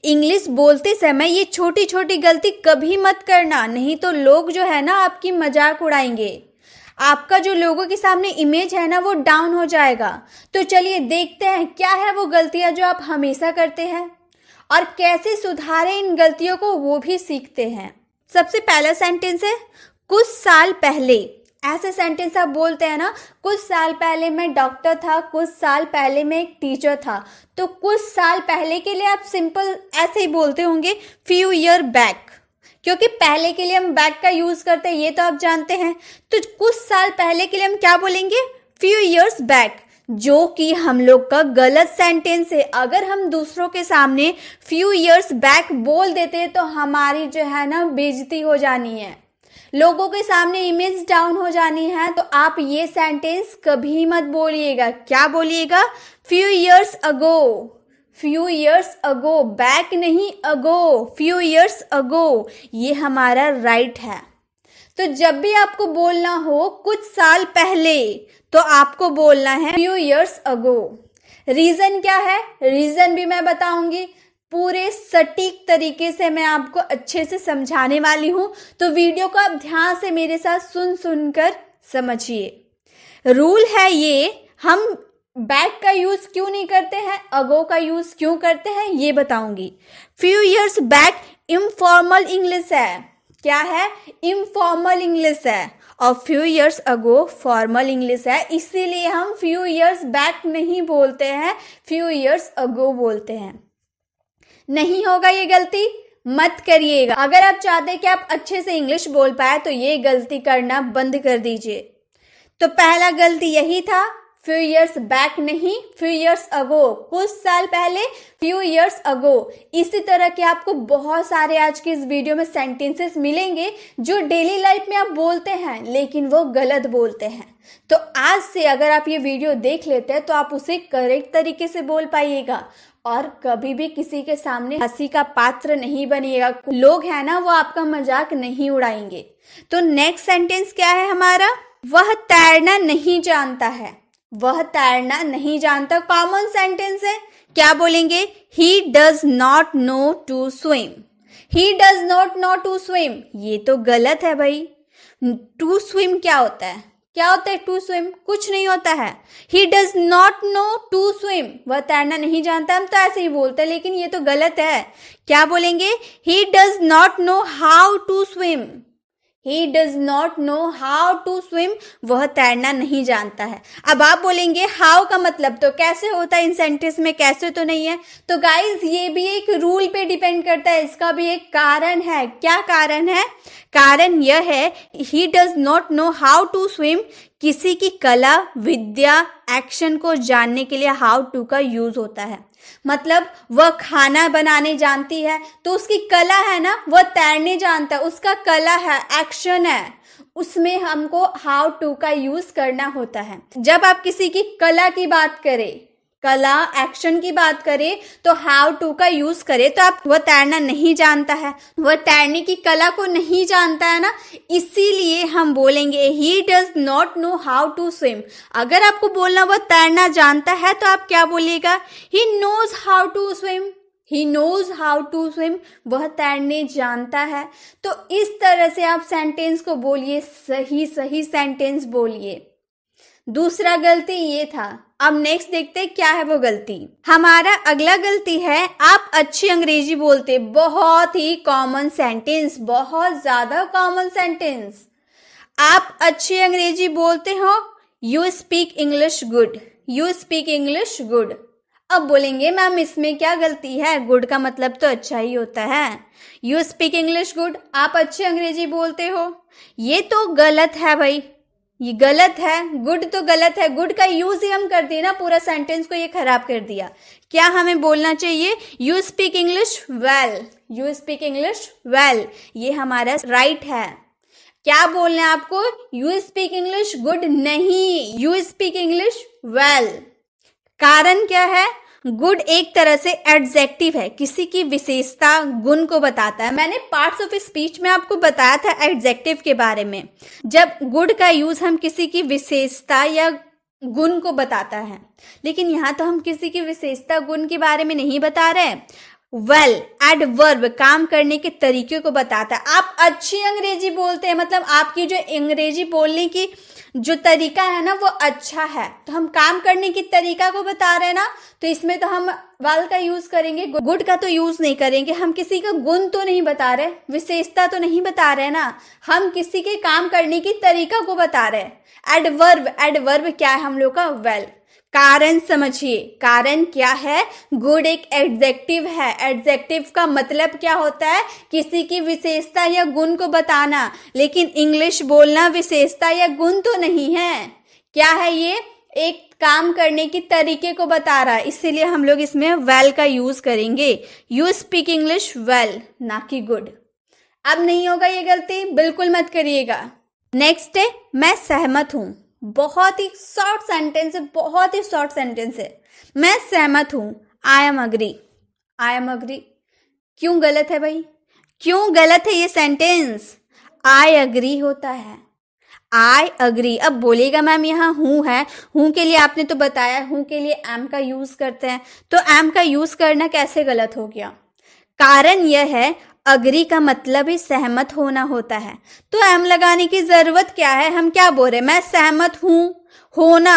English बोलते समय ये छोटी छोटी गलती कभी मत करना, नहीं तो लोग जो है ना आपकी मजाक उड़ाएंगे। आपका जो लोगों के सामने इमेज है ना वो डाउन हो जाएगा। तो चलिए देखते हैं क्या है वो गलतियां जो आप हमेशा करते हैं और कैसे सुधारें इन गलतियों को, वो भी सीखते हैं। सबसे पहला सेंटेंस है कुछ साल पहले। ऐसे सेंटेंस आप बोलते हैं ना, कुछ साल पहले मैं डॉक्टर था, कुछ साल पहले मैं एक टीचर था। तो कुछ साल पहले के लिए आप सिंपल ऐसे ही बोलते होंगे फ्यू ईयर बैक, क्योंकि पहले के लिए हम बैक का यूज करते हैं, ये तो आप जानते हैं। तो कुछ साल पहले के लिए हम क्या बोलेंगे, फ्यू ईयर्स बैक, जो कि हम लोग का गलत सेंटेंस है। अगर हम दूसरों के सामने फ्यू ईयर्स बैक बोल देते हैं तो हमारी जो है ना बेइज्जती हो जानी है, लोगों के सामने इमेज डाउन हो जानी है। तो आप ये सेंटेंस कभी मत बोलिएगा। क्या बोलिएगा, few years ago, few years ago, back नहीं अगो, फ्यू ईयर्स अगो, ये हमारा राइट है। तो जब भी आपको बोलना हो कुछ साल पहले तो आपको बोलना है फ्यू ईयर्स अगो। रीजन क्या है, रीजन भी मैं बताऊंगी, पूरे सटीक तरीके से मैं आपको अच्छे से समझाने वाली हूं। तो वीडियो को आप ध्यान से मेरे साथ सुनकर समझिए। रूल है ये, हम बैक का यूज क्यों नहीं करते हैं, अगो का यूज क्यों करते हैं, ये बताऊंगी। Few years back informal English है। क्या है, इनफॉर्मल इंग्लिश है, और few years ago formal English है। इसीलिए हम फ्यू ईयर्स बैक नहीं बोलते हैं, फ्यू ईयर्स अगो बोलते हैं। नहीं होगा ये गलती, मत करिएगा। अगर आप चाहते हैं कि आप अच्छे से इंग्लिश बोल पाए तो ये गलती करना बंद कर दीजिए। तो पहला गलती यही था, फ्यू ईयर्स बैक नहीं, फ्यू ईयर्स अगो, कुछ साल पहले, फ्यू ईयर्स अगो। इसी तरह के आपको बहुत सारे आज की इस वीडियो में सेंटेंसेस मिलेंगे जो डेली लाइफ में आप बोलते हैं लेकिन वो गलत बोलते हैं। तो आज से अगर आप ये वीडियो देख लेते हैं तो आप उसे करेक्ट तरीके से बोल पाइएगा और कभी भी किसी के सामने हंसी का पात्र नहीं बनिएगा। लोग हैं ना वो आपका मजाक नहीं उड़ाएंगे। तो नेक्स्ट सेंटेंस क्या है हमारा, वह तैरना नहीं जानता है। वह तैरना नहीं जानता कॉमन सेंटेंस है। क्या बोलेंगे, he does not know to swim. He does not know to swim, ये तो गलत है भाई। टू स्विम क्या होता है, क्या होता है टू स्विम, कुछ नहीं होता है। He does not know to swim, वह तैरना नहीं जानता, हम तो ऐसे ही बोलते हैं लेकिन ये तो गलत है। क्या बोलेंगे, he does not know how to swim. He does not know how to swim, वह तैरना नहीं जानता है। अब आप बोलेंगे हाउ का मतलब तो कैसे होता है इन सेंटेंस में, कैसे तो नहीं है। तो गाइज ये भी एक रूल पे डिपेंड करता है, इसका भी एक कारण है। क्या कारण है, कारण यह है he does not know how to swim, किसी की कला, विद्या, एक्शन को जानने के लिए हाउ टू का यूज होता है। मतलब वह खाना बनाने जानती है तो उसकी कला है ना, वह तैरने जानता है, उसका कला है, एक्शन है, उसमें हमको हाउ टू का यूज करना होता है। जब आप किसी की कला की बात करें, कला एक्शन की बात करें तो हाउ टू का यूज करें तो आप वह तैरना नहीं जानता है, वह तैरने की कला को नहीं जानता है ना, इसीलिए हम बोलेंगे he does not know how to swim. अगर आपको बोलना वह तैरना जानता है तो आप क्या बोलिएगा, he knows how to swim. He knows how to swim, वह तैरने जानता है। तो इस तरह से आप सेंटेंस को बोलिए, सही सही सेंटेंस बोलिए। दूसरा गलती ये था। अब नेक्स्ट देखते हैं क्या है वो गलती। हमारा अगला गलती है, आप अच्छी अंग्रेजी बोलते, बहुत ही कॉमन सेंटेंस, बहुत ज्यादा कॉमन सेंटेंस। आप अच्छी अंग्रेजी बोलते हो, you speak English good, you speak English good. अब बोलेंगे मैम इसमें क्या गलती है, गुड का मतलब तो अच्छा ही होता है। यू स्पीक इंग्लिश गुड, आप अच्छी अंग्रेजी बोलते हो, ये तो गलत है भाई, ये गलत है। गुड तो गलत है, गुड का यूज ही हम कर दिए ना, पूरा सेंटेंस को ये खराब कर दिया। क्या हमें बोलना चाहिए, you speak English well, you speak English well, ये हमारा राइट है। क्या बोलना है आपको, यू स्पीक इंग्लिश गुड नहीं, यू स्पीक इंग्लिश वेल। कारण क्या है, गुड एक तरह से एडजेक्टिव है, किसी की विशेषता, गुण को बताता है। मैंने पार्ट्स ऑफ स्पीच में आपको बताया था एडजेक्टिव के बारे में, जब गुड का यूज हम किसी की विशेषता या गुण को बताता है। लेकिन यहाँ तो हम किसी की विशेषता गुण के बारे में नहीं बता रहे हैं, वेल एडवर्ब काम करने के तरीके को बताता है। आप अच्छी अंग्रेजी बोलते हैं, मतलब आपकी जो अंग्रेजी बोलने की जो तरीका है ना वो अच्छा है, तो हम काम करने की तरीका को बता रहे हैं ना, तो इसमें तो हम वेल का यूज करेंगे, गुड का तो यूज नहीं करेंगे। हम किसी का गुण तो नहीं बता रहे, विशेषता तो नहीं बता रहे ना, हम किसी के काम करने की तरीका को बता रहे हैं। एडवर्ब, एडवर्ब क्या है हम लोग का? वेल। कारण समझिए, कारण क्या है? गुड एक एडजेक्टिव है। एडजेक्टिव का मतलब क्या होता है? किसी की विशेषता या गुण को बताना, लेकिन इंग्लिश बोलना विशेषता या गुण तो नहीं है। क्या है ये? एक काम करने की तरीके को बता रहा है, इसीलिए हम लोग इसमें वेल का यूज करेंगे। यू स्पीक इंग्लिश वेल, ना कि गुड। अब नहीं होगा ये गलती, बिल्कुल मत करिएगा। नेक्स्ट है मैं सहमत हूं। बहुत ही शॉर्ट सेंटेंस है, बहुत ही शॉर्ट सेंटेंस है। मैं सहमत हूं, I am agree. I am agree क्यों गलत है भाई? क्यों गलत है ये सेंटेंस? आई अग्री होता है, आई अग्री। अब बोलेगा मैम यहाँ हूँ है, हूँ के लिए आपने तो बताया, हूँ के लिए एम का यूज करते हैं, तो एम का यूज करना कैसे गलत हो गया? कारण यह है अग्री का मतलब ही सहमत होना होता है, तो एम लगाने की जरूरत क्या है? हम क्या बोल रहे हैं? मैं सहमत हूं। होना,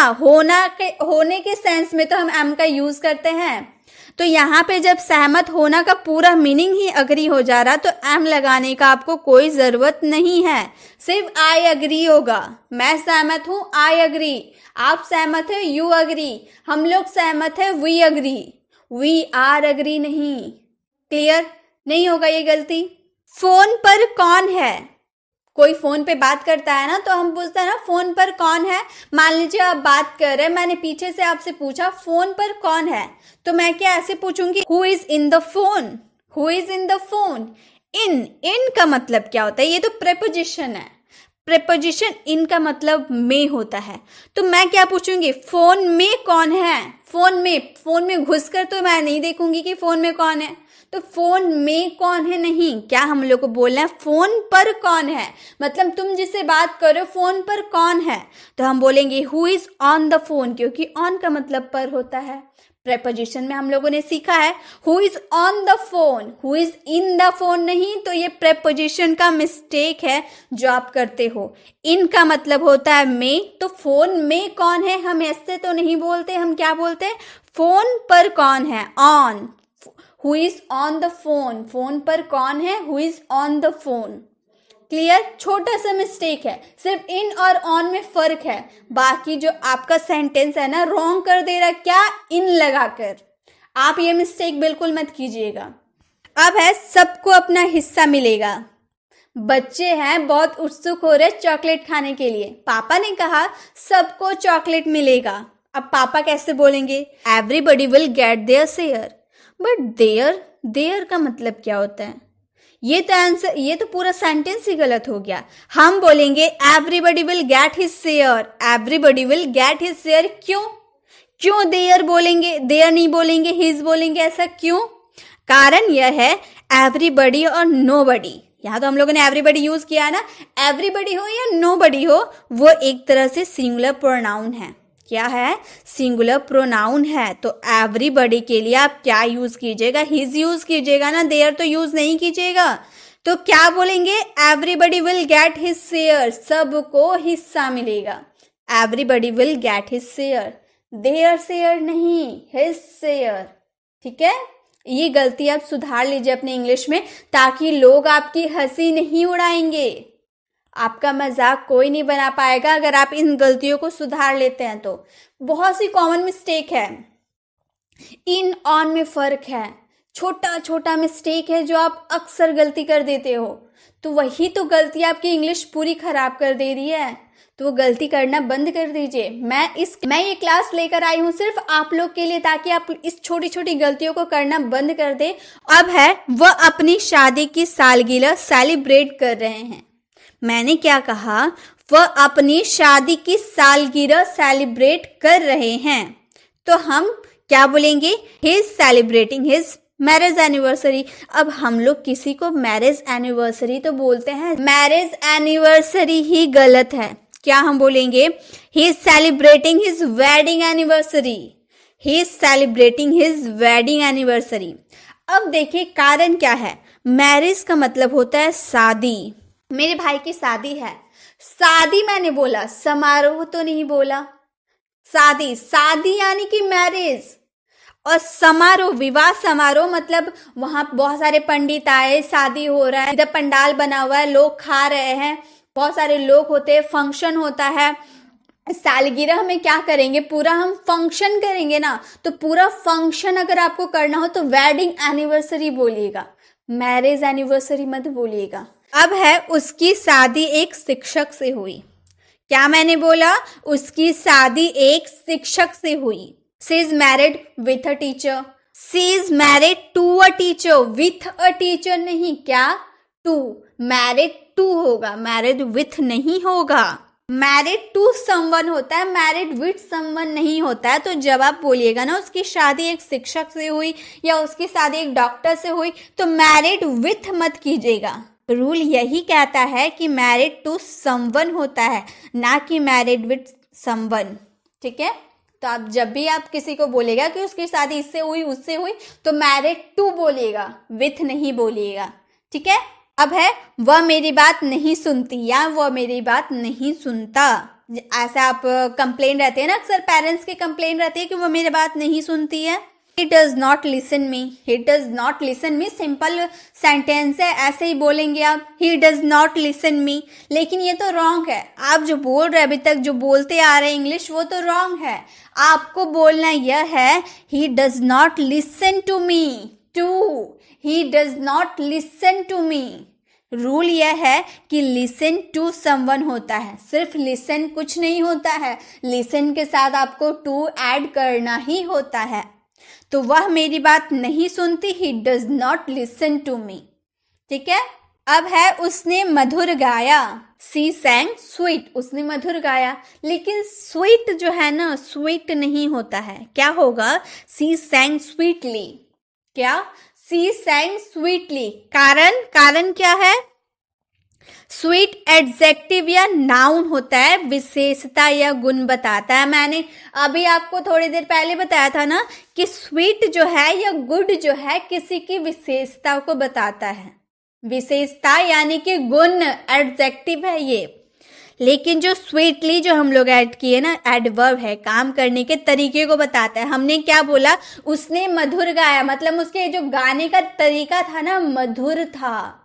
होने के सेंस में तो हम एम का यूज करते हैं, तो यहाँ पे जब सहमत होना का पूरा मीनिंग ही अग्री हो जा रहा, तो एम लगाने का आपको कोई जरूरत नहीं है, सिर्फ आई अग्री होगा। मैं सहमत हूं, आई अग्री। आप सहमत है, यू अग्री। हम लोग सहमत है, we agree. We are agree नहीं। क्लियर? नहीं होगा ये गलती। फोन पर कौन है? कोई फोन पे बात करता है ना, तो हम पूछते हैं ना फोन पर कौन है। मान लीजिए आप बात कर रहे हैं, मैंने पीछे से आपसे पूछा फोन पर कौन है, तो मैं क्या ऐसे पूछूंगी? Who is in the phone? Who is in the phone? In का मतलब क्या होता है? ये तो प्रेपोजिशन है। प्रेपोजिशन इन का मतलब में होता है, तो मैं क्या पूछूंगी? फोन में कौन है? फोन में घुसकर तो मैं नहीं देखूंगी कि फोन में कौन है, तो फोन में कौन है नहीं, क्या हम लोग को बोलना है फोन पर कौन है। मतलब तुम जिससे बात करो फोन पर कौन है, तो हम बोलेंगे who is on the phone, क्योंकि ऑन का मतलब पर होता है। प्रेपोजिशन में हम लोगों ने सीखा है who is on the phone, who is in the phone नहीं, तो ये प्रेपोजिशन का मिस्टेक है जो आप करते हो। इन का मतलब होता है में, तो फोन में कौन है हम ऐसे तो नहीं बोलते, हम क्या बोलते हैं? फोन पर कौन है, on. Who is on the phone, phone पर कौन है, who is on the phone. Clear? छोटा सा मिस्टेक है, सिर्फ इन और ऑन में फर्क है, बाकी जो आपका सेंटेंस है ना रॉन्ग कर दे रहा, क्या? इन लगाकर। आप ये मिस्टेक बिल्कुल मत कीजिएगा। अब है सबको अपना हिस्सा मिलेगा। बच्चे हैं बहुत उत्सुक हो रहे चॉकलेट खाने के लिए, पापा ने कहा सबको चॉकलेट मिलेगा। अब पापा कैसे बोलेंगे? Everybody will get their share. But their का मतलब क्या होता है? ये तो आंसर, ये तो पूरा सेंटेंस ही गलत हो गया। हम बोलेंगे everybody will get his share. Everybody will get his share क्यों देयर बोलेंगे, देयर नहीं बोलेंगे, हिज बोलेंगे, ऐसा क्यों? कारण यह है एवरीबडी और नोबडी। यहाँ तो हम लोगों ने एवरीबडी यूज किया है ना, एवरीबडी हो या नोबडी हो, वो एक तरह से सिंगुलर प्रोनाउन है। क्या है? सिंगुलर प्रोनाउन है, तो एवरीबडी के लिए आप क्या यूज कीजिएगा? हिज यूज कीजिएगा ना, देयर तो यूज नहीं कीजिएगा। तो क्या बोलेंगे? Everybody will get his share, सबको हिस्सा मिलेगा। Everybody will get his share, their share नहीं, हिज शेयर। ठीक है? ये गलती आप सुधार लीजिए अपने इंग्लिश में, ताकि लोग आपकी हंसी नहीं उड़ाएंगे, आपका मजाक कोई नहीं बना पाएगा अगर आप इन गलतियों को सुधार लेते हैं तो। बहुत सी कॉमन मिस्टेक है, इन ऑन में फर्क है, छोटा छोटा मिस्टेक है जो आप अक्सर गलती कर देते हो, तो वही तो गलती आपकी इंग्लिश पूरी खराब कर दे रही है, तो वो गलती करना बंद कर दीजिए। मैं ये क्लास लेकर आई हूँ सिर्फ आप लोग के लिए, ताकि आप इस छोटी छोटी गलतियों को करना बंद कर दे। अब है वह अपनी शादी की सालगिरह सेलिब्रेट कर रहे हैं। मैंने क्या कहा? वह अपनी शादी की सालगिरह सेलिब्रेट कर रहे हैं, तो हम क्या बोलेंगे? He is celebrating his marriage anniversary. अब हम लोग किसी को मैरिज एनिवर्सरी तो बोलते हैं, मैरिज एनिवर्सरी ही गलत है। क्या हम बोलेंगे? He is celebrating his wedding anniversary. He is celebrating his wedding anniversary. अब देखिए कारण क्या है। मैरिज का मतलब होता है शादी। मेरे भाई की शादी है, शादी मैंने बोला, समारोह तो नहीं बोला। शादी, शादी यानी कि मैरिज। और समारोह, विवाह समारोह मतलब वहां बहुत सारे पंडित आए, शादी हो रहा है, इधर पंडाल बना हुआ है, लोग खा रहे हैं, बहुत सारे लोग होते हैं, फंक्शन होता है। सालगिरह में क्या करेंगे, पूरा हम फंक्शन करेंगे ना, तो पूरा फंक्शन अगर आपको करना हो तो वेडिंग एनिवर्सरी बोलिएगा, मैरिज एनिवर्सरी मत बोलिएगा। अब है उसकी शादी एक शिक्षक से हुई। क्या मैंने बोला, उसकी शादी एक शिक्षक से हुई। She is married with a teacher, she is married to a teacher, with a teacher नहीं, क्या, टू, मैरिड टू होगा, मैरिड विथ नहीं होगा। मैरिड टू समवन होता है, मैरिड विथ समवन नहीं होता है। तो जब आप बोलिएगा ना उसकी शादी एक शिक्षक से हुई या उसकी शादी एक डॉक्टर से हुई, तो मैरिड विथ मत कीजिएगा। रूल यही कहता है कि मैरिड टू समवन होता है, ना कि मैरिड विथ समवन। ठीक है, तो आप जब भी आप किसी को बोलेगा कि उसकी शादी इससे हुई उससे हुई, तो मैरिड टू बोलिएगा, विथ नहीं बोलिएगा। ठीक है, अब है वह मेरी बात नहीं सुनती या वह मेरी बात नहीं सुनता। ऐसा आप कंप्लेन रहते हैं ना, अक्सर पेरेंट्स की कंप्लेन रहती है कि वो मेरी बात नहीं सुनती है। He does not listen me, he does not listen me simple sentence है, ऐसे ही बोलेंगे आप, he does not listen me। लेकिन ये तो रॉन्ग है, आप जो बोल रहे अभी तक जो बोलते आ रहे हैं इंग्लिश, वो तो रॉन्ग है। आपको बोलना यह है he does not listen to me, to, he does not listen to me। Rule यह है कि लिसन टू समवन होता है, सिर्फ लिसन कुछ नहीं होता है, लिसन के साथ आपको टू ऐड करना ही होता है। तो वह मेरी बात नहीं सुनती, he does not listen to me। ठीक है, अब है उसने मधुर गाया, she sang sweet, उसने मधुर गाया। लेकिन स्वीट जो है ना, स्वीट नहीं होता है, क्या होगा, she sang sweetly। क्या, she sang sweetly। कारण क्या है, स्वीट एडजेक्टिव या नाउन होता है, विशेषता या गुण बताता है। मैंने अभी आपको थोड़ी देर पहले बताया था ना कि स्वीट जो है या गुड जो है किसी की विशेषता को बताता है, विशेषता यानी कि गुण, एडजेक्टिव है ये। लेकिन जो स्वीटली जो हम लोग ऐड किए ना, एडवर्ब है, काम करने के तरीके को बताता है। हमने क्या बोला, उसने मधुर गाया, मतलब उसके जो गाने का तरीका था ना, मधुर था।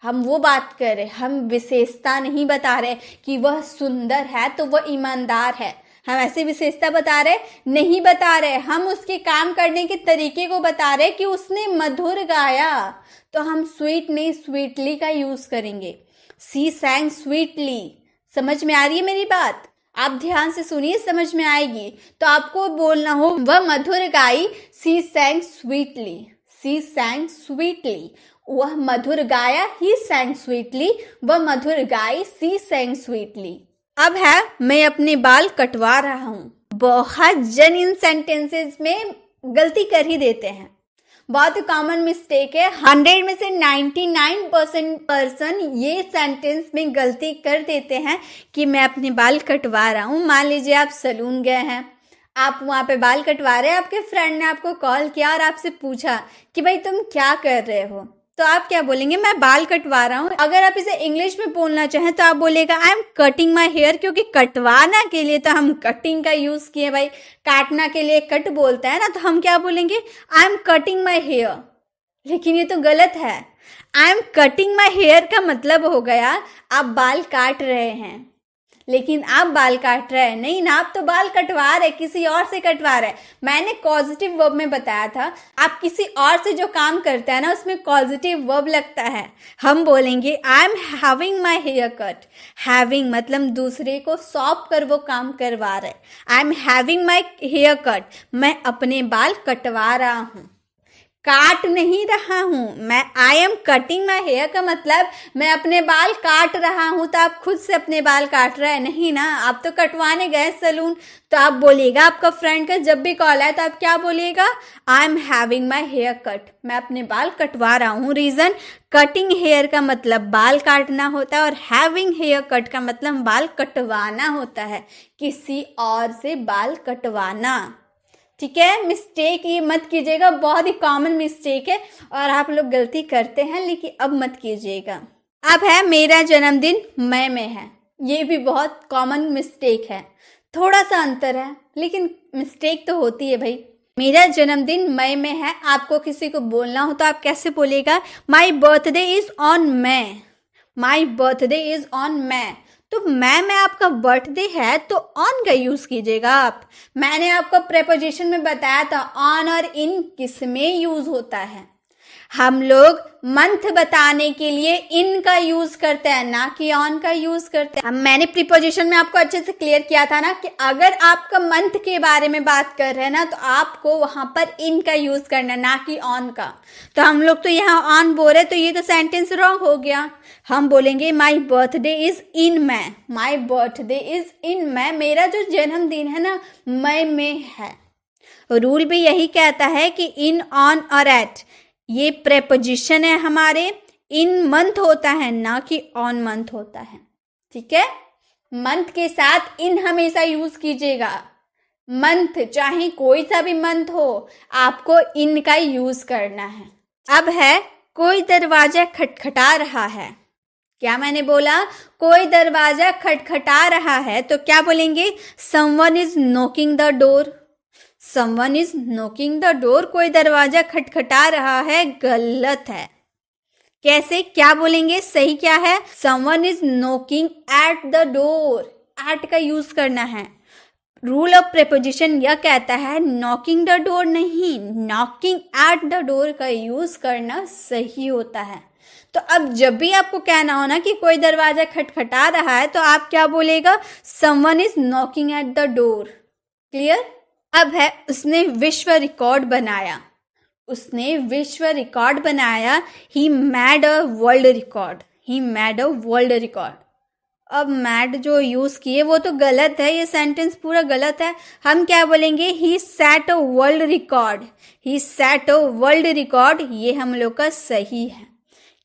हम वो बात कर रहे, हम विशेषता नहीं बता रहे कि वह सुंदर है तो वह ईमानदार है, हम ऐसे विशेषता बता रहे नहीं बता रहे, हम उसके काम करने के तरीके को बता रहे कि उसने मधुर गाया। तो हम स्वीट नहीं, स्वीटली का यूज करेंगे। सी सैंग स्वीटली। समझ में आ रही है मेरी बात? आप ध्यान से सुनिए, समझ में आएगी। तो आपको बोलना हो वह मधुर गाई, सी सैंग स्वीटली, सी सैंग स्वीटली। वह मधुर गाया, ही सैंग स्वीटली, वह मधुर गाई, सी सैंग स्वीटली। अब है मैं अपने बाल कटवा रहा हूं। बहुत जन इन सेंटेंसेस में गलती कर ही देते हैं, बहुत कॉमन मिस्टेक है। 100 में से 99% पर्सन ये सेंटेंस में गलती कर देते हैं कि मैं अपने बाल कटवा रहा हूँ। मान लीजिए आप सैलून गए हैं, आप वहाँ पे बाल कटवा रहे हैं, आपके फ्रेंड ने आपको कॉल किया और आपसे पूछा कि भाई तुम क्या कर रहे हो, तो आप क्या बोलेंगे, मैं बाल कटवा रहा हूँ। अगर आप इसे इंग्लिश में बोलना चाहें तो आप बोलेगा I am cutting my hair, क्योंकि कटवाना के लिए तो हम कटिंग का यूज किए भाई, काटना के लिए कट बोलता है ना, तो हम क्या बोलेंगे, I am cutting my hair. लेकिन ये तो गलत है। I am cutting my hair का मतलब हो गया आप बाल काट रहे हैं, लेकिन आप बाल काट रहे हैं नहीं ना, आप तो बाल कटवा रहे, किसी और से कटवा रहे। मैंने पॉजिटिव वर्ब में बताया था, आप किसी और से जो काम करते हैं ना उसमें पॉजिटिव वर्ब लगता है। हम बोलेंगे I am having my hair cut. Having मतलब दूसरे को सौंप कर वो काम करवा रहे। I am having my hair cut, मैं अपने बाल कटवा रहा हूँ, काट नहीं रहा हूं मैं। I am cutting my hair का मतलब मैं अपने बाल काट रहा हूं, तो आप खुद से अपने बाल काट रहे हैं नहीं ना, आप तो कटवाने गए सैलून। तो आप बोलिएगा, आपका फ्रेंड का जब भी कॉल आए तो आप क्या बोलिएगा, I am having my hair cut, मैं अपने बाल कटवा रहा हूँ। रीजन, कटिंग हेयर का मतलब बाल काटना होता है और हैविंग हेयर कट का मतलब बाल कटवाना होता है, किसी और से बाल कटवाना। ठीक है, मिस्टेक ये मत कीजिएगा, बहुत ही कॉमन मिस्टेक है और आप लोग गलती करते हैं, लेकिन अब मत कीजिएगा। अब है मेरा जन्मदिन मई में है, ये भी बहुत कॉमन मिस्टेक है, थोड़ा सा अंतर है लेकिन मिस्टेक तो होती है भाई। मेरा जन्मदिन मई में है, आपको किसी को बोलना हो तो आप कैसे बोलेगा, my birthday is on May, my birthday is on May. तो मई में आपका बर्थडे है तो ऑन का यूज कीजिएगा आप। मैंने आपको प्रेपोजिशन में बताया था ऑन और इन किस में यूज होता है। हम लोग मंथ बताने के लिए इन का यूज करते हैं, ना कि ऑन का यूज करते हैं। मैंने प्रीपोजिशन में आपको अच्छे से क्लियर किया था ना कि अगर आपका मंथ के बारे में बात कर रहे हैं ना तो आपको वहां पर इन का यूज करना, ना कि ऑन का। तो हम लोग तो यहाँ ऑन बोल रहे, तो ये तो सेंटेंस रॉन्ग हो गया। हम बोलेंगे my birthday is in May, my birthday is in May, मेरा जो जन्मदिन है ना मई में है। रूल भी यही कहता है कि इन, ऑन और एट ये प्रेपोजिशन है हमारे, इन मंथ होता है ना कि ऑन मंथ होता है। ठीक है, मंथ के साथ इन हमेशा यूज कीजिएगा। मंथ चाहे कोई सा भी मंथ हो, आपको इन का यूज करना है। अब है कोई दरवाजा खटखटा रहा है। क्या मैंने बोला, कोई दरवाजा खटखटा रहा है, तो क्या बोलेंगे, someone is knocking the door, someone is knocking the door. कोई दरवाजा खटखटा रहा है, गलत है। कैसे, क्या बोलेंगे, सही क्या है, someone is knocking at the door, at का यूज करना है। रूल ऑफ प्रेपोजिशन यह कहता है नॉकिंग द डोर नहीं, नॉकिंग एट द डोर का यूज करना सही होता है। तो अब जब भी आपको कहना हो ना कि कोई दरवाजा खटखटा रहा है, तो आप क्या बोलेगा, someone is knocking at the door. Clear. अब है उसने विश्व रिकॉर्ड बनाया, उसने विश्व रिकॉर्ड बनाया, he made a world record, he made a world record. अब मैड जो यूज किए वो तो गलत है, ये सेंटेंस पूरा गलत है। हम क्या बोलेंगे, he set a world record, he set a world record, ये हम लोग का सही है।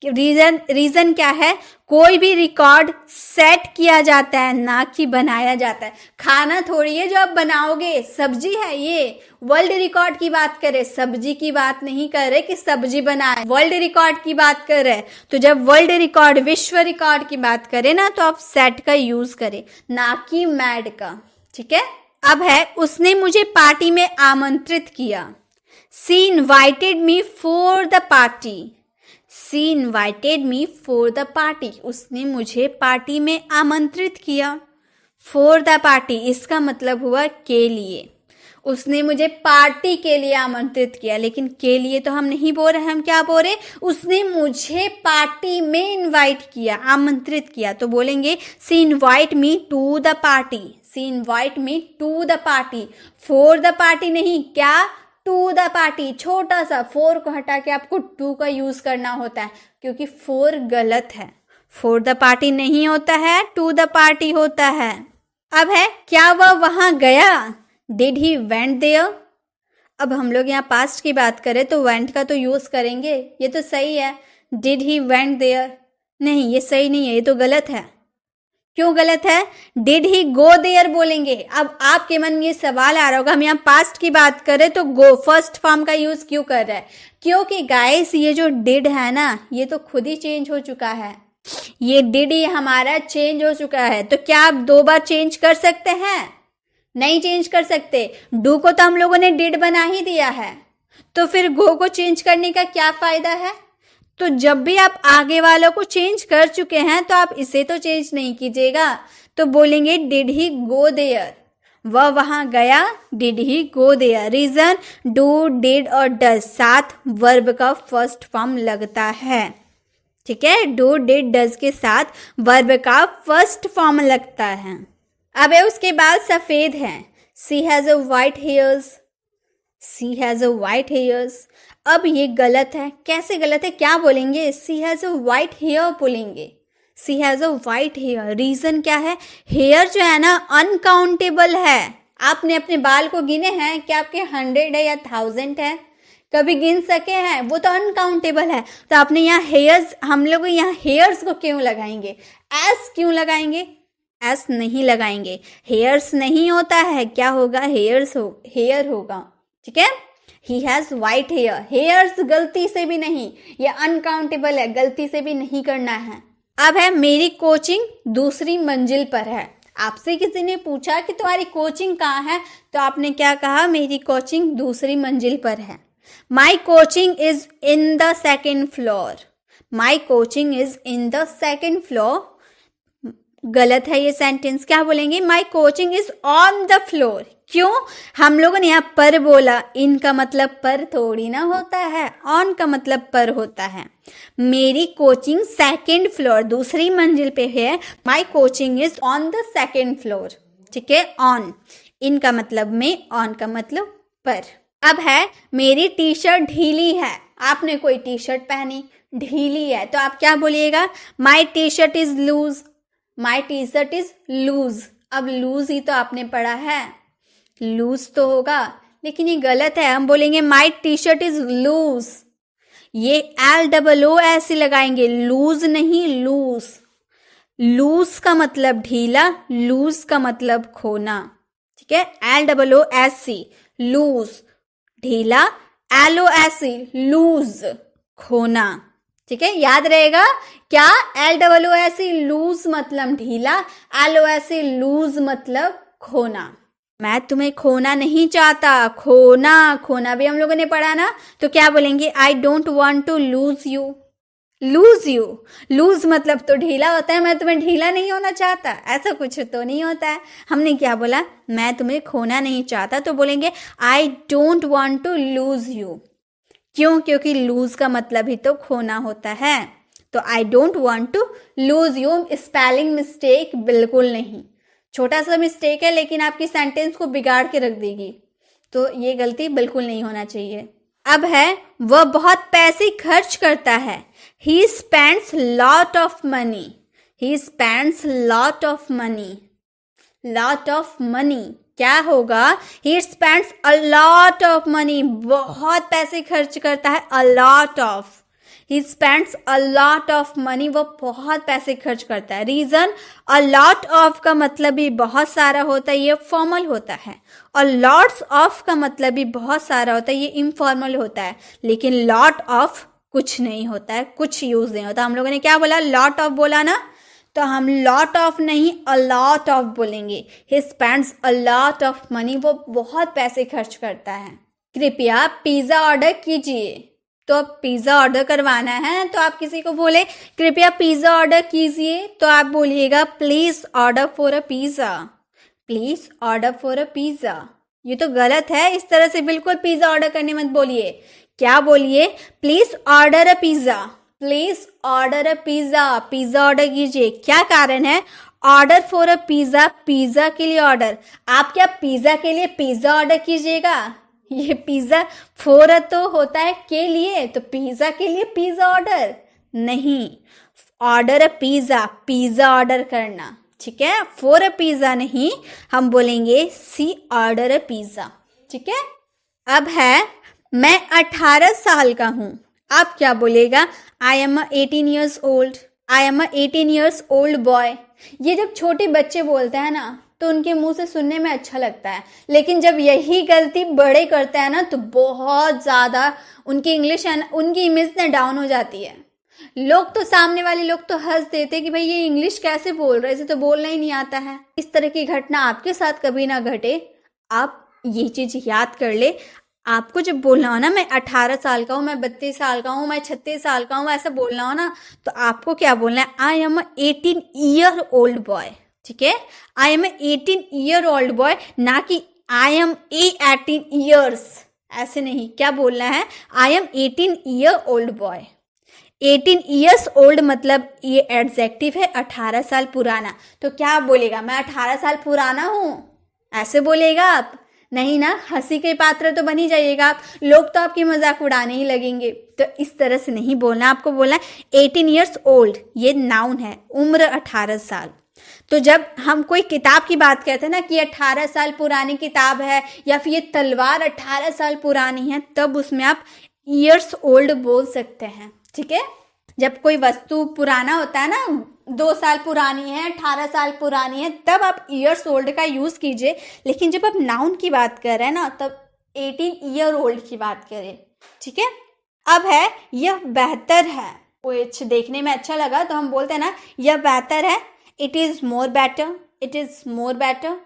रीजन क्या है, कोई भी रिकॉर्ड सेट किया जाता है ना कि बनाया जाता है। खाना थोड़ी है जो आप बनाओगे, सब्जी है ये। वर्ल्ड रिकॉर्ड की बात करें, सब्जी की बात नहीं कर रहे कि सब्जी बनाए, वर्ल्ड रिकॉर्ड की बात कर रहे। तो जब वर्ल्ड रिकॉर्ड, विश्व रिकॉर्ड की बात करें ना, तो आप सेट का यूज करें, ना कि मैड का। ठीक है। अब है उसने मुझे पार्टी में आमंत्रित किया, she invited me for the party, she invited me for the party, उसने मुझे पार्टी में आमंत्रित किया। फॉर द पार्टी इसका मतलब हुआ के लिए, उसने मुझे पार्टी के लिए आमंत्रित किया, लेकिन के लिए तो हम नहीं बोल रहे, हम क्या बोल रहे, उसने मुझे पार्टी में इनवाइट किया, आमंत्रित किया। तो बोलेंगे she invite me to the party, she invite me to the party. For the party नहीं, क्या, टू द पार्टी। छोटा सा फोर को हटा के आपको टू का यूज करना होता है, क्योंकि फोर गलत है, फॉर द पार्टी नहीं होता है, टू द पार्टी होता है। अब है क्या वह वहां गया, डिड ही वेंट देयर। अब हम लोग यहाँ पास्ट की बात करें तो वेंट का तो यूज करेंगे, ये तो सही है। डिड ही वेंट देयर नहीं, ये सही नहीं है, ये तो गलत है। क्यों गलत है, डिड ही गो देयर बोलेंगे। अब आपके मन में ये सवाल आ रहा होगा, हम यहाँ पास्ट की बात करें तो गो फर्स्ट फॉर्म का यूज क्यों कर रहे हैं, क्योंकि गाइस ये जो डिड है ना, ये तो खुद ही चेंज हो चुका है, ये डिड ही हमारा चेंज हो चुका है। तो क्या आप दो बार चेंज कर सकते हैं, नहीं चेंज कर सकते। डू को तो हम लोगों ने डिड बना ही दिया है, तो फिर गो को चेंज करने का क्या फायदा है। तो जब भी आप आगे वालों को चेंज कर चुके हैं तो आप इसे तो चेंज नहीं कीजिएगा। तो बोलेंगे डिड ही गो देयर, वह वहां गया, did he go there. Reason do, did और डज साथ वर्ब का फर्स्ट फॉर्म लगता है। ठीक है, डू, डिड, डज के साथ वर्ब का फर्स्ट फॉर्म लगता है। अब उसके बाद सफेद है, she has a white hairs, she has a white hairs. अब ये गलत है, कैसे गलत है, क्या बोलेंगे, she has a white hair बोलेंगे, she has a white hair. Reason क्या है, हेयर जो है ना अनकाउंटेबल है। आपने अपने बाल को गिने हैं, क्या आपके 100 है या 1000 है, कभी गिन सके हैं, वो तो अनकाउंटेबल है। तो आपने यहाँ हेयर्स, हम लोग यहाँ हेयर्स को क्यों लगाएंगे, एस क्यों लगाएंगे, एस नहीं लगाएंगे, हेयर्स नहीं होता है, क्या होगा, हेयर्स हो, हेयर होगा। ठीक है। He has white hair, hairs गलती से भी नहीं, ये अनकाउंटेबल है, गलती से भी नहीं करना है। अब है मेरी कोचिंग दूसरी मंजिल पर है। आपसे किसी ने पूछा कि तुम्हारी कोचिंग कहाँ है, तो आपने क्या कहा, मेरी कोचिंग दूसरी मंजिल पर है। My coaching is in the second floor, my coaching is in the second floor. गलत है ये सेंटेंस, क्या बोलेंगे, my coaching is on the floor. क्यों, हम लोगों ने यहाँ पर बोला, इन का मतलब पर थोड़ी ना होता है, ऑन का मतलब पर होता है। मेरी कोचिंग सेकेंड फ्लोर दूसरी मंजिल पे है, my coaching is on the second floor, ठीक है। ऑन, इन का मतलब में, ऑन का मतलब पर। अब है मेरी टी शर्ट ढीली है, आपने कोई टी शर्ट पहनी, ढीली है, तो आप क्या बोलिएगा, my T shirt is loose, my T shirt is loose. अब लूज ही तो आपने पढ़ा है, लूज तो होगा, लेकिन ये गलत है, हम बोलेंगे माई टी शर्ट इज लूज। ये LOO ऐसे लगाएंगे, लूज नहीं लूज। लूज का मतलब ढीला, लूज का मतलब खोना, ठीक है। LOOS लूज, ढीला, LOS लूज, खोना, ठीक है। याद रहेगा क्या, LOOS लूज मतलब ढीला, LOS लूज मतलब खोना। मैं तुम्हें खोना नहीं चाहता, खोना, खोना भी हम लोगों ने पढ़ा ना, तो क्या बोलेंगे, I don't want to lose you. Lose you, loose मतलब तो ढीला होता है, मैं तुम्हें ढीला नहीं होना चाहता, ऐसा कुछ तो नहीं होता है। हमने क्या बोला, मैं तुम्हें खोना नहीं चाहता, तो बोलेंगे I don't want to lose you. क्यों, क्योंकि लूज का मतलब ही तो खोना होता है, तो I don't want to lose you. Spelling mistake बिल्कुल नहीं, छोटा सा मिस्टेक है लेकिन आपकी सेंटेंस को बिगाड़ के रख देगी, तो ये गलती बिल्कुल नहीं होना चाहिए। अब है वह बहुत पैसे खर्च करता है, he spends lot of money, he spends lot of money, lot of money क्या होगा, he spends a lot of money, बहुत पैसे खर्च करता है, a lot of, he spends a lot of money, वो बहुत पैसे खर्च करता है। रीजन, अ लॉट ऑफ का मतलब भी बहुत सारा होता है, ये फॉर्मल होता है, और लॉट्स ऑफ का मतलब भी बहुत सारा होता है, ये इनफॉर्मल होता है। लेकिन लॉट ऑफ कुछ नहीं होता है, कुछ यूज नहीं होता। हम लोगों ने क्या बोला, लॉट ऑफ बोला ना, तो हम लॉट ऑफ नहीं अ लॉट ऑफ बोलेंगे। He spends a lot of money, वो बहुत पैसे खर्च करता है। कृपया पिज्जा ऑर्डर कीजिए, तो अब पिज्जा ऑर्डर करवाना है, तो आप किसी को बोले कृपया पिज्जा ऑर्डर कीजिए, तो आप बोलिएगा please order for a pizza, please order for a pizza. ये तो गलत है, इस तरह से बिल्कुल पिज्जा ऑर्डर करने मत बोलिए। क्या बोलिए, please order a pizza, please order a pizza, pizza order कीजिए। क्या कारण है, order for a pizza, pizza के लिए ऑर्डर। आप क्या पिज्जा के लिए पिज्जा ऑर्डर कीजिएगा, ये पिज्जा फॉर तो होता है के लिए, तो पिज्जा के लिए पिज्जा ऑर्डर नहीं, order a pizza, pizza order करना, ठीक है। फॉर अ पिज्जा नहीं, हम बोलेंगे सी ऑर्डर अ पिज्जा, ठीक है। अब है मैं 18 साल का हूं, आप क्या बोलेगा, I M 18 years old, I am 18 years old boy. ये जब छोटे बच्चे बोलते हैं ना, तो उनके मुंह से सुनने में अच्छा लगता है, लेकिन जब यही गलती बड़े करते हैं ना, तो बहुत ज़्यादा उनकी इंग्लिश है ना, उनकी इमेज ना डाउन हो जाती है। लोग तो, सामने वाले लोग तो हंस देते हैं कि भाई ये इंग्लिश कैसे बोल रहे, इसे तो बोलना ही नहीं आता है। इस तरह की घटना आपके साथ कभी ना घटे, आप ये चीज़ याद कर ले। आपको जब बोलना हो ना, मैं 18 साल का हूँ, मैं 32 साल का हूँ, मैं 36 साल का हूँ, ऐसा बोलना हो ना, तो आपको क्या बोलना है, I M 18 year old boy, ठीक है। I M 18 year old boy, ना कि आई एम 18 ईयर्स, ऐसे नहीं। क्या बोलना है, I M 18 year old boy. 18 years old मतलब ये एडजेक्टिव है, 18 साल पुराना। तो क्या बोलेगा, मैं 18 साल पुराना हूँ, ऐसे बोलेगा आप नहीं ना, हंसी के पात्र तो बन ही जाइएगा आप, लोग तो आपकी मजाक उड़ाने ही लगेंगे। तो इस तरह से नहीं बोलना, आपको बोलना है 18 ईयर्स ओल्ड, ये नाउन है, उम्र 18 साल। तो जब हम कोई किताब की बात करते हैं ना कि 18 साल पुरानी किताब है, या फिर ये तलवार 18 साल पुरानी है, तब उसमें आप ईयर्स ओल्ड बोल सकते हैं, ठीक है। जब कोई वस्तु पुराना होता है ना, 2 साल पुरानी है, 18 साल पुरानी है, तब आप ईयर्स ओल्ड का यूज़ कीजिए। लेकिन जब आप नाउन की बात कर रहे हैं ना, तब 18 ईयर ओल्ड की बात करें, ठीक है। अब है यह बेहतर है, which देखने में अच्छा लगा तो हम बोलते हैं ना यह बेहतर है, it is more better, it is more better.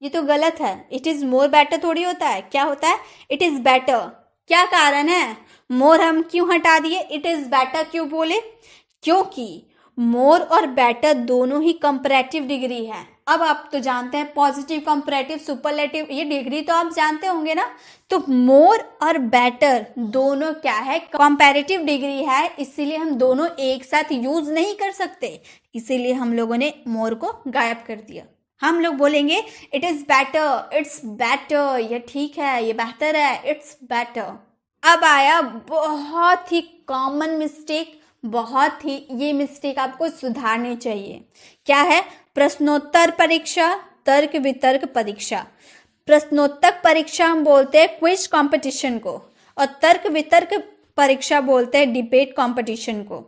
ये तो गलत है, इट इज़ मोर बेटर थोड़ी होता है, क्या होता है, इट इज़ बेटर। क्या कारण है, मोर हम क्यों हटा दिए, इट इज़ बेटर क्यों बोले, क्योंकि मोर और बेटर दोनों ही कंपैरेटिव डिग्री है। अब आप तो जानते हैं पॉजिटिव, कंपैरेटिव, सुपरलेटिव, ये डिग्री तो आप जानते होंगे ना। तो मोर और बेटर दोनों क्या है, कंपैरेटिव डिग्री है, इसीलिए हम दोनों एक साथ यूज नहीं कर सकते, इसीलिए हम लोगों ने मोर को गायब कर दिया। हम लोग बोलेंगे it is better, it's better, ये ठीक है, ये बेहतर है, इट्स बेटर। अब आया बहुत ही कॉमन मिस्टेक, बहुत ही, ये मिस्टेक आपको सुधारनी चाहिए। क्या है, प्रश्नोत्तर परीक्षा, तर्क वितर्क परीक्षा। प्रश्नोत्तर परीक्षा हम बोलते हैं क्विज कंपटीशन को, और तर्क वितर्क परीक्षा बोलते हैं डिबेट कंपटीशन को।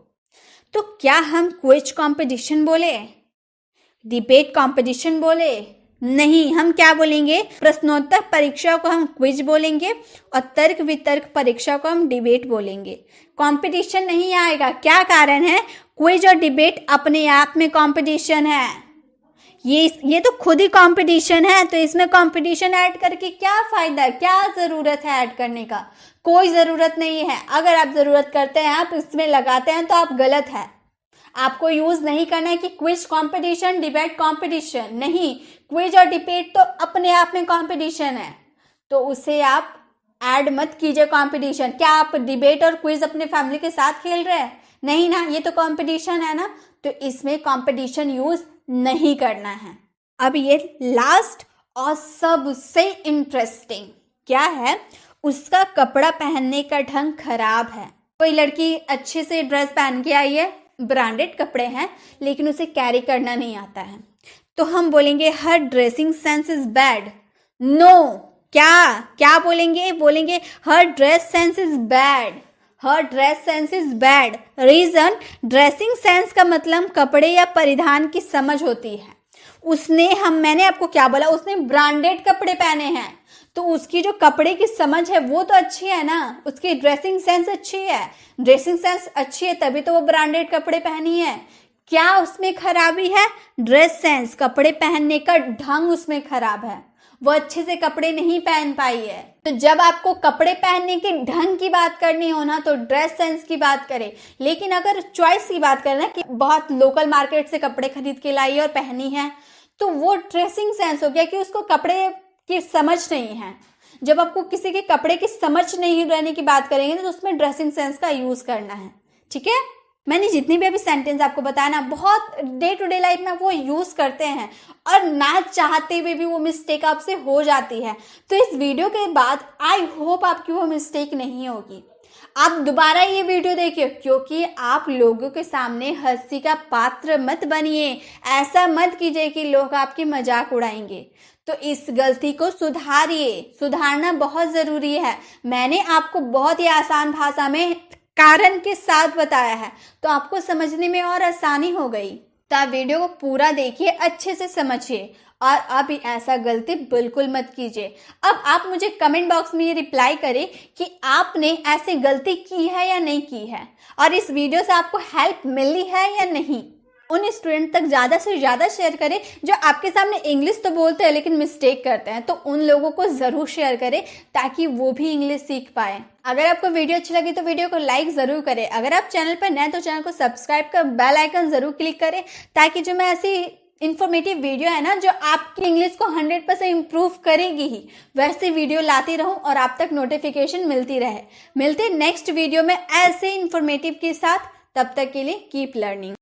तो क्या हम क्विज कंपटीशन बोले, डिबेट कंपटीशन बोले? नहीं, हम क्या बोलेंगे, प्रश्नोत्तर परीक्षा को हम क्विज बोलेंगे और तर्क वितर्क परीक्षा को हम डिबेट बोलेंगे। कंपटीशन नहीं आएगा, क्या कारण है, क्विज और डिबेट अपने आप में कंपटीशन है, ये तो खुद ही कंपटीशन है, तो इसमें कंपटीशन ऐड करके क्या फायदा, क्या जरूरत है ऐड करने का, कोई जरूरत नहीं है। अगर आप जरूरत करते हैं, आप इसमें लगाते हैं तो आप गलत है। आपको यूज नहीं करना है कि क्विज कंपटीशन, डिबेट कंपटीशन, नहीं, क्विज और डिबेट तो अपने आप में कंपटीशन है, तो उसे आप ऐड मत कीजिए कंपटीशन। क्या आप डिबेट और क्विज अपने फैमिली के साथ खेल रहे हैं, नहीं ना, ये तो कंपटीशन है ना, तो इसमें कंपटीशन यूज नहीं करना है। अब ये लास्ट और सबसे इंटरेस्टिंग क्या है, उसका कपड़ा पहनने का ढंग खराब है। कोई लड़की अच्छे से ड्रेस पहन के आई है, ब्रांडेड कपड़े हैं, लेकिन उसे कैरी करना नहीं आता है, तो हम बोलेंगे her dressing sense is bad. No, क्या बोलेंगे her dress sense is bad, her dress sense is bad. Reason, dressing sense का मतलब कपड़े या परिधान की समझ होती है। मैंने आपको क्या बोला, उसने ब्रांडेड कपड़े पहने हैं, तो उसकी जो कपड़े की समझ है वो तो अच्छी है ना, उसकी ड्रेसिंग सेंस अच्छी है, ड्रेसिंग सेंस अच्छी है तभी तो वो ब्रांडेड कपड़े पहनी है। क्या उसमें खराबी है, ड्रेस सेंस, कपड़े पहनने का ढंग उसमें खराब है, वो अच्छे से कपड़े नहीं पहन पाई है। तो जब आपको कपड़े पहनने के ढंग की बात करनी हो ना, तो ड्रेस सेंस की बात करें। लेकिन अगर चॉइस की बात करना कि बहुत लोकल मार्केट से कपड़े खरीद के लाई और पहनी है, तो वो ड्रेसिंग सेंस हो गया कि उसको कपड़े की समझ नहीं है। जब आपको किसी के कपड़े की समझ नहीं रहने की बात करेंगे तो उसमें ड्रेसिंग सेंस का यूज करना है, ठीक है। मैंने जितनी भी अभी सेंटेंस आपको बताया ना, बहुत डे टू डे लाइफ में वो यूज करते हैं, और ना चाहते हुए भी वो मिस्टेक आपसे हो जाती है। तो इस वीडियो के बाद आई होप आपकी वो मिस्टेक नहीं होगी, आप दोबारा ये वीडियो देखिए, क्योंकि आप लोगों के सामने हंसी का पात्र मत बनिए। ऐसा मत कीजिए कि लोग आपकी मजाक उड़ाएंगे। तो इस गलती को सुधारिए, सुधारना बहुत जरूरी है। मैंने आपको बहुत ही आसान भाषा में कारण के साथ बताया है, तो आपको समझने में और आसानी हो गई। तो आप वीडियो को पूरा देखिए, अच्छे से समझिए, और अब ऐसा गलती बिल्कुल मत कीजिए। अब आप मुझे कमेंट बॉक्स में ये रिप्लाई करें कि आपने ऐसे गलती की है या नहीं की है, और इस वीडियो से आपको हेल्प मिली है या नहीं। उन स्टूडेंट तक ज़्यादा से ज़्यादा शेयर करें जो आपके सामने इंग्लिश तो बोलते हैं लेकिन मिस्टेक करते हैं, तो उन लोगों को ज़रूर शेयर करें ताकि वो भी इंग्लिश सीख पाए। अगर आपको वीडियो अच्छी लगी तो वीडियो को लाइक ज़रूर करें। अगर आप चैनल पर नए हैं तो चैनल को सब्सक्राइब कर बेल आइकन ज़रूर क्लिक करें, ताकि जो मैं ऐसी इन्फॉर्मेटिव वीडियो है ना, जो आपकी इंग्लिश को 100% इम्प्रूव करेगी ही, वैसे वीडियो लाती रहूं और आप तक नोटिफिकेशन मिलती रहे। मिलते नेक्स्ट वीडियो में ऐसे इन्फॉर्मेटिव के साथ, तब तक के लिए कीप लर्निंग।